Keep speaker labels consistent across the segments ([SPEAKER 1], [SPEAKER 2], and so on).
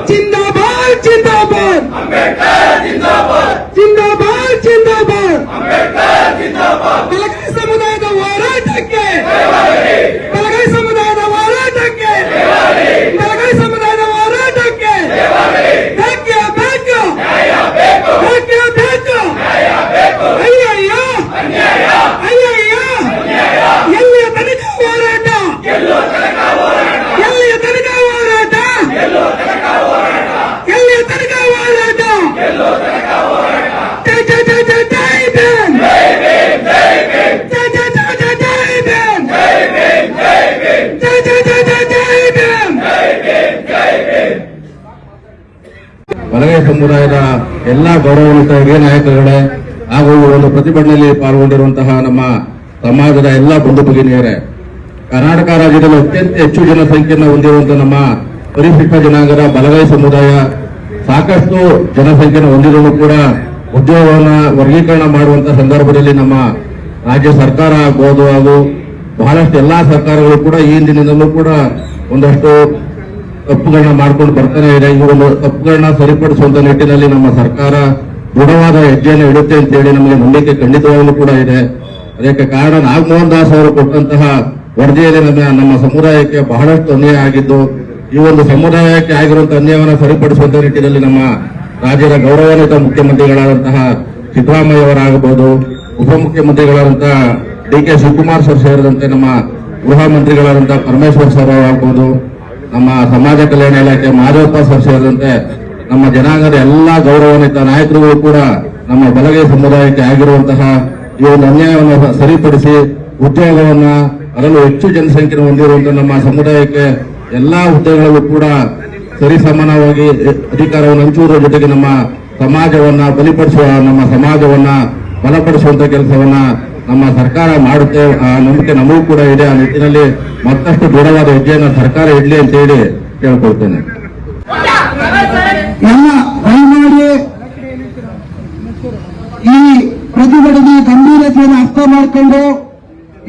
[SPEAKER 1] जिंदाबाद जिंदाबाद जिंदाबाद जिंदाबाद बलगाई ಸಮುದಾಯದ ಹೋರಾಟಕ್ಕೆ बलगाई ಸಮುದಾಯದ ಹೋರಾಟಕ್ಕೆ बलगाई ಸಮುದಾಯದ ಹೋರಾಟಕ್ಕೆ ಬೇಕೇ ಬೇಕು ಬೇಕೇ ಬೇಕು ಅಯ್ಯಯ್ಯೋ ಅಯ್ಯಯ್ಯೋ ಎಲ್ಲಿಯ ತನಕ ಹೋರಾಟ ಎಲ್ಲಿಯ ತನಕ ಹೋರಾಟ ಎಲ್ಲಿಯ ತನಕ ಹೋರಾಟ ಜೈ ಜೈ ಜೈ ಜೈ ಜೈ ಭೀಮ್ ಜೈ ಜೈ ಜೈ ಜೈ ಜೈ ಭೀಮ್ ಜೈ ಜೈ ಜೈ ಜೈ ಜೈ ಭೀಮ್
[SPEAKER 2] ಬಲಗೈ ಸಮುದಾಯದ ಎಲ್ಲಾ ಗೌರವಾನ್ವಿತ ಹಿರಿಯ ನಾಯಕರುಗಳೇ ಹಾಗೂ ಒಂದು ಪ್ರತಿಭಟನೆಯಲ್ಲಿ ಪಾಲ್ಗೊಂಡಿರುವಂತಹ ನಮ್ಮ ಸಮಾಜದ ಎಲ್ಲಾ ಬಂಧು ಭಗಿನಿಯರೇ, ಕರ್ನಾಟಕ ರಾಜ್ಯದಲ್ಲಿ ಅತ್ಯಂತ ಹೆಚ್ಚು ಜನಸಂಖ್ಯೆಯನ್ನು ಹೊಂದಿರುವಂತಹ ನಮ್ಮ ಪರಿಶಿಷ್ಟ ಜನಾಂಗದ ಬಲಗೈ ಸಮುದಾಯ ಸಾಕಷ್ಟು ಜನಸಂಖ್ಯೆಯನ್ನು ಹೊಂದಿದರೂ ಕೂಡ ಉದ್ಯೋಗವನ್ನು ವರ್ಗೀಕರಣ ಮಾಡುವಂತಹ ಸಂದರ್ಭದಲ್ಲಿ ನಮ್ಮ ರಾಜ್ಯ ಸರ್ಕಾರ ಆಗಬಹುದು ಹಾಗೂ ಬಹಳಷ್ಟು ಎಲ್ಲಾ ಸರ್ಕಾರಗಳು ಕೂಡ ಈ ಹಿಂದಿನಿಂದಲೂ ಕೂಡ ಒಂದಷ್ಟು ತಪ್ಪುಗಳನ್ನ ಮಾಡ್ಕೊಂಡು ಬರ್ತಾನೆ ಇದೆ. ಈ ಒಂದು ತಪ್ಪುಗಳನ್ನ ಸರಿಪಡಿಸುವಂತ ನಿಟ್ಟಿನಲ್ಲಿ ನಮ್ಮ ಸರ್ಕಾರ ದೃಢವಾದ ಹೆಜ್ಜೆಯನ್ನು ಇಡುತ್ತೆ ಅಂತ ಹೇಳಿ ನಮಗೆ ನಂಬಿಕೆ ಖಂಡಿತವಾಗಲೂ ಕೂಡ ಇದೆ. ಅದಕ್ಕೆ ಕಾರಣ ನಾಗಮೋಹನ್ ದಾಸ್ ಅವರು ಕೊಟ್ಟಂತಹ ವರದಿಯಲ್ಲಿ ನಮ್ಮ ಸಮುದಾಯಕ್ಕೆ ಬಹಳಷ್ಟು ಅನ್ಯಾಯ ಆಗಿದ್ದು, ಈ ಒಂದು ಸಮುದಾಯಕ್ಕೆ ಆಗಿರುವಂತಹ ಅನ್ಯಾಯವನ್ನು ಸರಿಪಡಿಸುವಂತ ನಿಟ್ಟಿನಲ್ಲಿ ನಮ್ಮ ರಾಜ್ಯದ ಗೌರವಾನ್ವಿತ ಮುಖ್ಯಮಂತ್ರಿಗಳಾದಂತಹ ಸಿದ್ದರಾಮಯ್ಯ ಅವರಾಗಬಹುದು, ಉಪಮುಖ್ಯಮಂತ್ರಿಗಳಾದಂತಹ ಡಿ.ಕೆ. ಶಿವಕುಮಾರ್ ಸರ್ ಸೇರಿದಂತೆ ನಮ್ಮ ಗೃಹ ಮಂತ್ರಿಗಳಾದಂತಹ ಪರಮೇಶ್ವರ್ ಸರ್ ಆಗಬಹುದು, ನಮ್ಮ ಸಮಾಜ ಕಲ್ಯಾಣ ಇಲಾಖೆ ಮಾಧವಪ್ಪ ಸರ್ ಸೇರಿದಂತೆ ನಮ್ಮ ಜನಾಂಗದ ಎಲ್ಲಾ ಗೌರವಾನ್ವಿತ ನಾಯಕರುಗಳು ಕೂಡ ನಮ್ಮ ಬಲಗೈ ಸಮುದಾಯಕ್ಕೆ ಆಗಿರುವಂತಹ ಈ ಒಂದು ಅನ್ಯಾಯವನ್ನು ಸರಿಪಡಿಸಿ ಉದ್ಯೋಗವನ್ನ ಅದರಲ್ಲೂ ಹೆಚ್ಚು ಜನಸಂಖ್ಯೆ ಹೊಂದಿರುವಂತಹ ನಮ್ಮ ಸಮುದಾಯಕ್ಕೆ ಎಲ್ಲಾ ಹುದ್ದೆಗಳಲ್ಲೂ ಕೂಡ ಸರಿಸಮಾನವಾಗಿ ಅಧಿಕಾರವನ್ನು ಹಂಚುವುದರ ಜೊತೆಗೆ ನಮ್ಮ ಸಮಾಜವನ್ನ ಬಲಿಪಡಿಸುವ, ನಮ್ಮ ಸಮಾಜವನ್ನ ಬಲಪಡಿಸುವಂತ ಕೆಲಸವನ್ನ ನಮ್ಮ ಸರ್ಕಾರ ಮಾಡುತ್ತೆ. ಆ ನಂಬಿಕೆ ನಮಗೂ ಕೂಡ ಇದೆ. ಆ ನಿಟ್ಟಿನಲ್ಲಿ ಮತ್ತಷ್ಟು ದೃಢವಾದ ಹೆಜ್ಜೆಯನ್ನು ಸರ್ಕಾರ ಇಡ್ಲಿ ಅಂತ ಹೇಳಿ ಕೇಳ್ಕೊಳ್ತೇನೆ.
[SPEAKER 1] ಎಲ್ಲ ದಯಮಾಡಿ ಈ ಪ್ರತಿಭಟನೆ ಗಂಭೀರತೆಯನ್ನು ಅರ್ಥ ಮಾಡಿಕೊಂಡು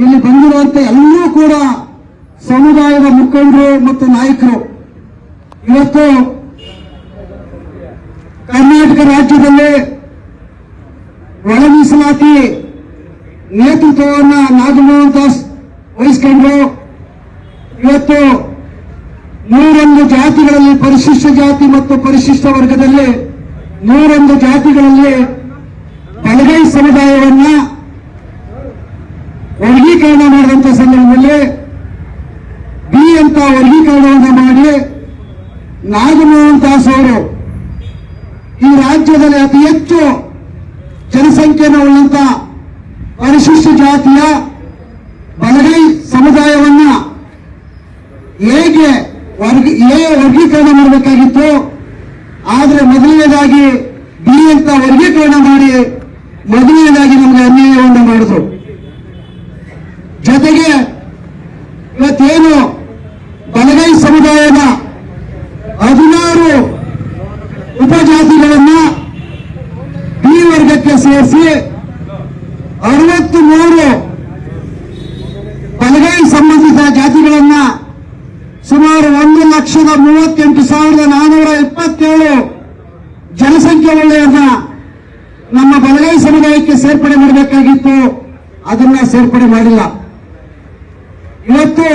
[SPEAKER 1] ಇಲ್ಲಿ ಬಂದಿರುವಂತೆ ಎಲ್ಲರೂ ಕೂಡ ಸಮುದಾಯದ ಮುಖಂಡರು ಮತ್ತು ನಾಯಕರು ಇವತ್ತು ಕರ್ನಾಟಕ ರಾಜ್ಯದಲ್ಲಿ ಒಳ ಮೀಸಲಾತಿ ನೇತೃತ್ವವನ್ನು ನಾಗಮೋಹನ್ ದಾಸ್ ವಹಿಸಿಕೊಂಡ್ರು. ಇವತ್ತು 101 ಜಾತಿಗಳಲ್ಲಿ ಪರಿಶಿಷ್ಟ ಜಾತಿ ಮತ್ತು ಪರಿಶಿಷ್ಟ ವರ್ಗದಲ್ಲಿ 101 ಜಾತಿಗಳಲ್ಲಿ ಬಲಗೈ ಸಮುದಾಯವನ್ನ ವರ್ಗೀಕರಣ ಮಾಡಿದಂತ ಸಂದರ್ಭದಲ್ಲಿ ಬಿ ಅಂತ ವರ್ಗೀಕರಣವನ್ನು ಮಾಡಿ ನಾಗಮೋಹನ್ ದಾಸ್ ಅವರು ಈ ರಾಜ್ಯದಲ್ಲಿ ಅತಿ ಹೆಚ್ಚು ಜನಸಂಖ್ಯೆಯನ್ನು ಉಳ್ಳಂತ ಪರಿಶಿಷ್ಟ ಜಾತಿಯ ಬಲಗೈ ಸಮುದಾಯವನ್ನ ಹೇಗೆ ವರ್ಗೀಕರಣ ಮಾಡಬೇಕಾಗಿತ್ತು, ಆದ್ರೆ ಮೊದಲನೇದಾಗಿ ಬಿ ಅಂತ ವರ್ಗೀಕರಣ ಮಾಡಿ ಮೊದಲನೇದಾಗಿ ನಮಗೆ ಅನ್ಯಾಯವನ್ನು ಮಾಡಿದ್ರು. ಜೊತೆಗೆ ಇವತ್ತೇನು ಬಲಗೈ ಸಮುದಾಯದ 16 ಉಪಜಾತಿಗಳನ್ನ ಬಿ ವರ್ಗಕ್ಕೆ ಸೇರಿಸಿ 63 ಬಲಗೈ ಸಂಬಂಧಿತ ಜಾತಿಗಳನ್ನ ಸುಮಾರು 1,38,427 ಜನಸಂಖ್ಯೆ ಒಳ್ಳೆಯನ್ನ ನಮ್ಮ ಬಲಗೈ ಸಮುದಾಯಕ್ಕೆ ಸೇರ್ಪಡೆ ಮಾಡಬೇಕಾಗಿತ್ತು. ಅದನ್ನ ಸೇರ್ಪಡೆ ಮಾಡಿಲ್ಲ. ಇವತ್ತು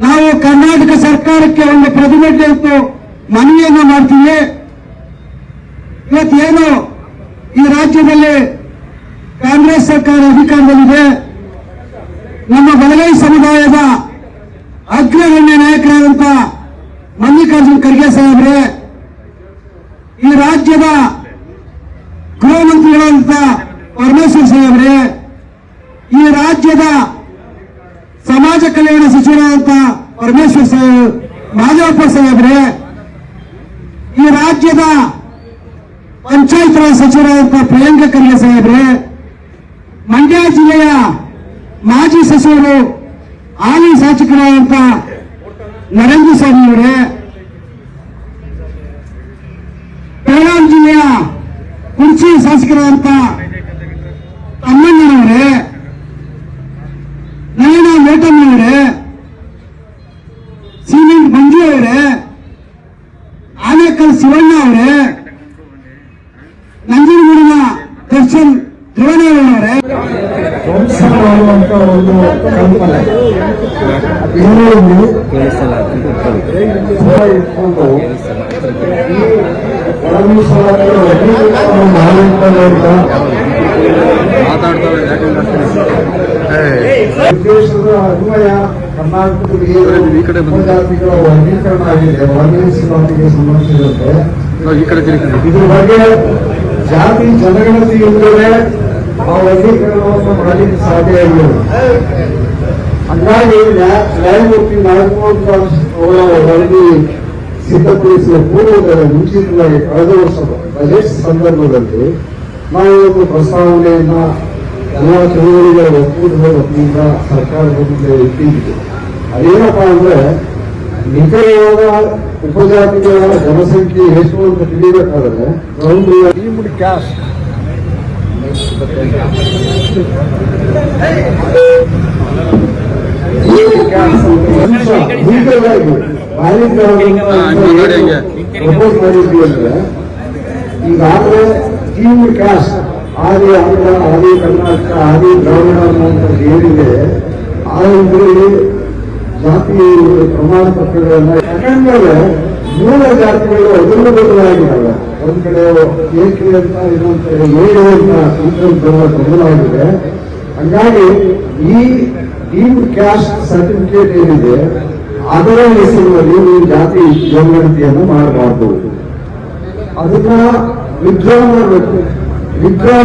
[SPEAKER 1] ನಾವು ಕರ್ನಾಟಕ ಸರ್ಕಾರಕ್ಕೆ ಒಂದು ಪ್ರತಿಭಟನೆ ಇತ್ತು ಮನವಿಯನ್ನು ಮಾಡ್ತೀವಿ. ಇವತ್ತೇನು ಈ ರಾಜ್ಯದಲ್ಲಿ ಕಾಂಗ್ರೆಸ್ ಸರ್ಕಾರ ಅಧಿಕಾರದಲ್ಲಿದೆ, ನಮ್ಮ ಬಲಗೈ ಸಮುದಾಯದ ಅಗ್ರಗಣ್ಯ ನಾಯಕರಾದಂಥ ಮಲ್ಲಿಕಾರ್ಜುನ್ ಖರ್ಗೆ ಸಾಹೇಬ್ರೆ, ಈ ರಾಜ್ಯದ ಗೃಹ ಮಂತ್ರಿಗಳಾದಂಥ ಪರಮೇಶ್ವರ್ ಸಾಹೇಬ್ರೆ, ಈ ರಾಜ್ಯದ ಸಮಾಜ ಕಲ್ಯಾಣ ಸಚಿವರಾದಂಥ ಪರಮೇಶ್ವರ್ ಸಾಹೇಬ್ ಮಾಧವಪ್ಪ ಸಾಹೇಬ್ರೆ, ಈ ರಾಜ್ಯದ ಪಂಚಾಯತ್ ರಾಜ್ ಸಚಿವರಾದಂಥ ಪ್ರಿಯಾಂಕ ಖರ್ಗೆ ಸಾಹೇಬ್ರೆ, ಮಂಡ್ಯ ಜಿಲ್ಲೆಯ ಮಾಜಿ ಸಚಿವರು ಹಾಲಿ ಶಾಸಕರಾದಂಥ ನರೇಂದ್ರ ಸ್ವಾಮಿ ಅವರೇ, ಬೆಳಗಾವಿ ಜಿಲ್ಲೆಯ ಕುರ್ಚಿ ಶಾಸಕರಾದಂಥ ತಮ್ಮಣ್ಣನವರೇ, ನಯನ ಮೇಟಮ್ಮನವರೇ, ಸಿಮೆಂಟ್ ಅವರೇ, ಆನೇಕಲ್ ಶಿವಣ್ಣ ಅವರೇ, ನಂಜನಗೂಡಿನ ದರ್ಶನ್ ಧ್ರುವನೇಗೌಡವರೇ, ವಂಶ ಮಾಡುವಂತ ಒಂದು ಕಲ್ಪನೆ ಇದರಲ್ಲಿ ದೇಶದ ಅನ್ವಯ ಕರ್ನಾಟಕದಲ್ಲಿ ಜಾತಿಗಳ ವರ್ಗೀಕರಣ ಆಗಿದೆ. ವರ್ಗೀಕರಣಕ್ಕೆ ಸಂಬಂಧಿಸಿದಂತೆ ಇದ್ರ ಬಗ್ಗೆ ಜಾತಿ ಜನಗಣತಿ ಇಲ್ಲದೆ ಆ ವರ್ಗೀಕರಣವನ್ನು ಮಾಡಲಿಕ್ಕೆ ಸಾಧ್ಯ ಇಲ್ಲ. ಹಂಗಾಗಿ ನ್ಯಾಯಮೂರ್ತಿ ನಾಗಮೋಹನ್ ದಾಸ್ ಅವರ ವರದಿ ಸಿದ್ಧಪಡಿಸುವ ಪೂರ್ವದಲ್ಲಿ ಮುಂಚಿತವಾಗಿ ಕಳೆದ ವರ್ಷ ಬಜೆಟ್ ಸಂದರ್ಭದಲ್ಲಿ ನಾವು ಒಂದು ಪ್ರಸ್ತಾವನೆಯನ್ನ ಎಲ್ಲ ಚಳುವಳಿಗಳ ಒಕ್ಕೂಟದ ವತಿಯಿಂದ ಸರ್ಕಾರದ ಮುಂದೆ ಇಟ್ಟಿದ್ದೀವಿ. ಅದೇನಪ್ಪಾ ಅಂದ್ರೆ ನಿಖರವಾದ ಉಪಜಾತಿಗಳ ಜನಸಂಖ್ಯೆ ಎಷ್ಟು ಅಂತ ತಿಳಿಯಬೇಕಾದ್ರೆ ಒಂದು ಕ್ಯಾಸ್ಟ್ ಪ್ರಪೋಸ್ ಮಾಡಿದ್ವಿ ಅಂದ್ರೆ ಈಗಾಗಲೇ ಟೀಮ್ಡ್ ಕ್ಯಾಸ್ಟ್ ಆದಿ ಆಂಧ್ರ, ಆದಿ ಕರ್ನಾಟಕ, ಆದಿ ದ್ರಾವಿಡ ಅನ್ನುವಂಥದ್ದು ಏನಿದೆ ಆ ಇದರಲ್ಲಿ ಜಾತಿ ಪ್ರಮಾಣ ಪತ್ರಗಳನ್ನ ಯಾಕಂದ್ರೆ ಮೂಲ ಜಾತಿಗಳು ಅದರಲ್ಲೂ ಬದಲಾಗಿದ್ದಾವೆ. ಒಂದ್ ಕಡೆ ಏಕೆ ಅಂತ ಇನ್ನೊಂದ್ ಕಡೆ ಏಳು ಅಂತ ಬದಲಾಗಿದೆ. ಹಂಗಾಗಿ ಈ ಡೀಮ್ಡ್ ಕ್ಯಾಸ್ಟ್ ಸರ್ಟಿಫಿಕೇಟ್ ಏನಿದೆ ಅದರ ಹೆಸರಿನಲ್ಲಿ ನೀವು ಜಾತಿ ಜನಗಣತಿಯನ್ನು ಮಾಡಬಾರ್ದು. ಅದನ್ನ ವಿಡ್ರಾ ಮಾಡಬೇಕು. ವಿಡ್ರಾ